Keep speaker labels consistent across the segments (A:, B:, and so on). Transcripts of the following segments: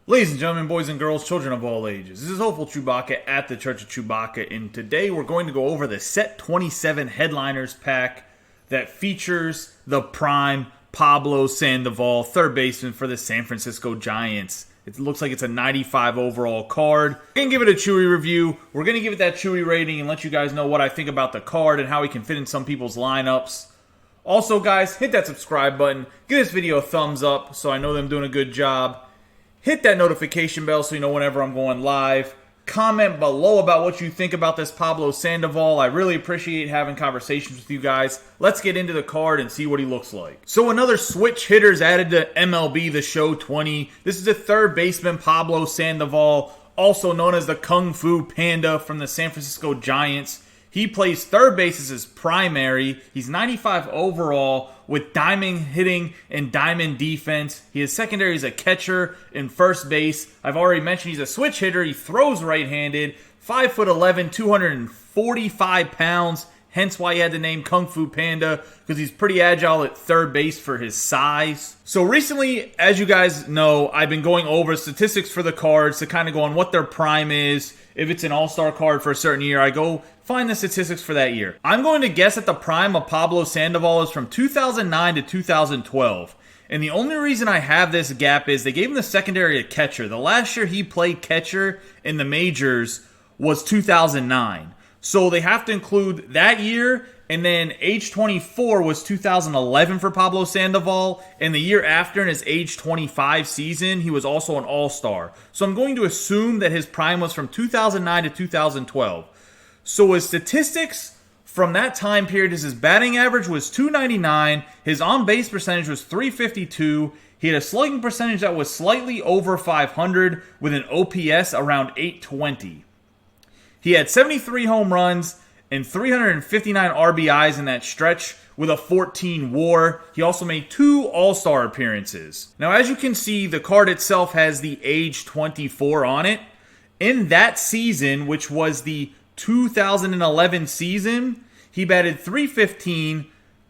A: Ladies and gentlemen, boys and girls, children of all ages, this is Hopeful Chewbacca at the Church of Chewbacca, and today we're going to go over the Set 27 Headliners pack that features the prime Pablo Sandoval, third baseman for the San Francisco Giants. It looks like it's a 95 overall card. We're going to give it a Chewie review. We're going to give it that Chewie rating and let you guys know what I think about the card and how he can fit in some people's lineups. Also, guys, hit that subscribe button. Give this video a thumbs up so I know that I'm doing a good job. Hit that notification bell so you know whenever I'm going live. Comment below about what you think about this Pablo Sandoval. I really appreciate having conversations with you guys. Let's get into the card and see what he looks like. So another switch hitters added to MLB The Show 20. This is the third baseman Pablo Sandoval, also known as the Kung Fu Panda from the San Francisco Giants. He plays third base as his primary. He's 95 overall with diamond hitting and diamond defense. He is secondary as a catcher in first base. I've already mentioned he's a switch hitter. He throws right-handed, 5'11", 245 pounds. Hence why he had the name Kung Fu Panda, because he's pretty agile at third base for his size. So recently, as you guys know, I've been going over statistics for the cards to kind of go on what their prime is. If it's an all-star card for a certain year, I go find the statistics for that year. I'm going to guess that the prime of Pablo Sandoval is from 2009 to 2012. And the only reason I have this gap is they gave him the secondary at catcher. The last year he played catcher in the majors was 2009. So they have to include that year, and then age 24 was 2011 for Pablo Sandoval, and the year after in his age 25 season, he was also an all-star. So I'm going to assume that his prime was from 2009 to 2012. So his statistics from that time period is his batting average was 299, his on-base percentage was 352, he had a slugging percentage that was slightly over 500 with an OPS around 820. He had 73 home runs and 359 RBIs in that stretch with a 14 WAR. He also made 2 All-Star appearances. Now, as you can see, the card itself has the age 24 on it. In that season, which was the 2011 season, he batted .315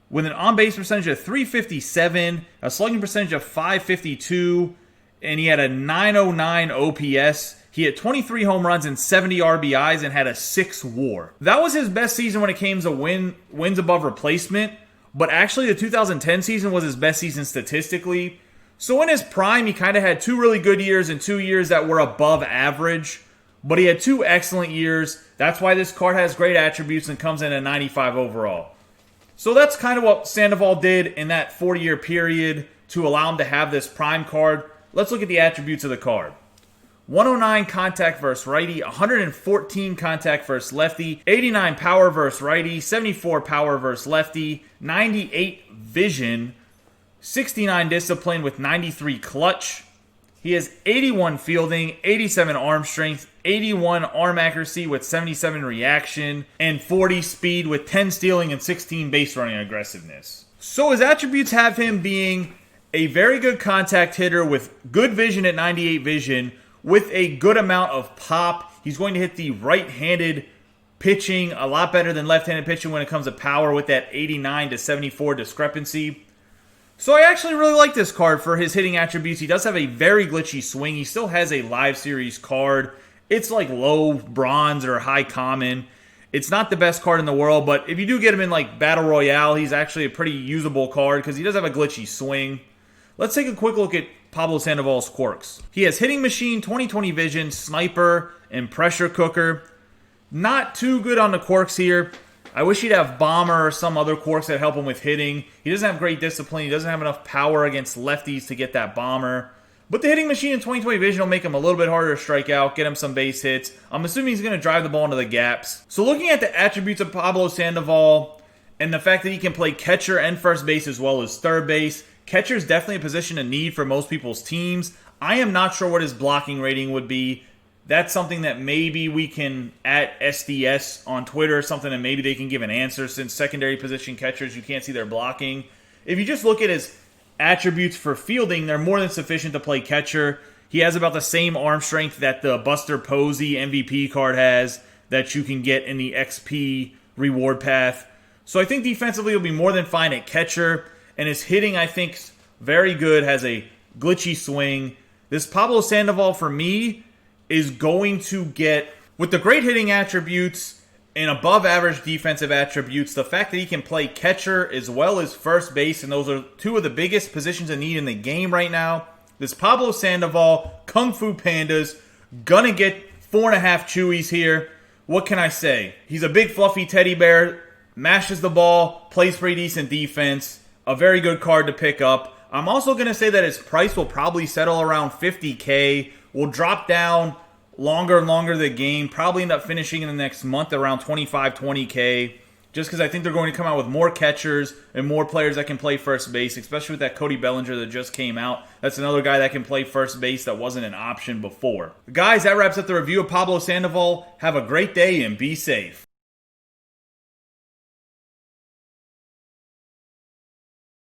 A: with an on-base percentage of 357, a slugging percentage of 552, and he had a 909 OPS. He had 23 home runs and 70 RBIs and had a 6 WAR. That was his best season when it came to wins above replacement, but actually the 2010 season was his best season statistically. So in his prime, he kind of had 2 really good years and 2 years that were above average, but he had 2 excellent years. That's why this card has great attributes and comes in at 95 overall. So that's kind of what Sandoval did in that 40-year period to allow him to have this prime card. Let's look at the attributes of the card. 109 contact versus righty, 114 contact versus lefty, 89 power versus righty, 74 power versus lefty, 98 vision, 69 discipline with 93 clutch. He has 81 fielding, 87 arm strength, 81 arm accuracy with 77 reaction, and 40 speed with 10 stealing and 16 base running aggressiveness. So his attributes have him being a very good contact hitter with good vision at 98 vision, with a good amount of pop. He's going to hit the right-handed pitching a lot better than left-handed pitching when it comes to power with that 89 to 74 discrepancy. So I actually really like this card for his hitting attributes. He does have a very glitchy swing. He still has a live series card. It's like low bronze or high common. It's not the best card in the world, but if you do get him in like Battle Royale, he's actually a pretty usable card because he does have a glitchy swing. Let's take a quick look at Pablo Sandoval's quirks. He has hitting machine, 20/20 vision, sniper, and pressure cooker. Not too good on the quirks here. I wish he'd have bomber or some other quirks that help him with hitting. He doesn't have great discipline. He doesn't have enough power against lefties to get that bomber. But the hitting machine and 20/20 vision will make him a little bit harder to strike out, get him some base hits. I'm assuming he's going to drive the ball into the gaps. So looking at the attributes of Pablo Sandoval and the fact that he can play catcher and first base as well as third base, catcher is definitely a position of need for most people's teams. I am not sure what his blocking rating would be. That's something that maybe we can, at SDS on Twitter, something that maybe they can give an answer, since secondary position catchers, you can't see their blocking. If you just look at his attributes for fielding, they're more than sufficient to play catcher. He has about the same arm strength that the Buster Posey MVP card has that you can get in the XP reward path. So I think defensively he'll be more than fine at catcher. And his hitting, I think, very good. Has a glitchy swing. This Pablo Sandoval, for me, is going to get, with the great hitting attributes and above average defensive attributes, the fact that he can play catcher as well as first base, and those are two of the biggest positions of need in the game right now. This Pablo Sandoval, Kung Fu Pandas, gonna get 4.5 Chewies here. What can I say? He's a big fluffy teddy bear, mashes the ball, plays pretty decent defense, a very good card to pick up. I'm also going to say that his price will probably settle around 50K, will drop down longer and longer the game, probably end up finishing in the next month around 25, 20K, just because I think they're going to come out with more catchers and more players that can play first base, especially with that Cody Bellinger that just came out. That's another guy that can play first base that wasn't an option before. Guys, that wraps up the review of Pablo Sandoval. Have a great day and be safe.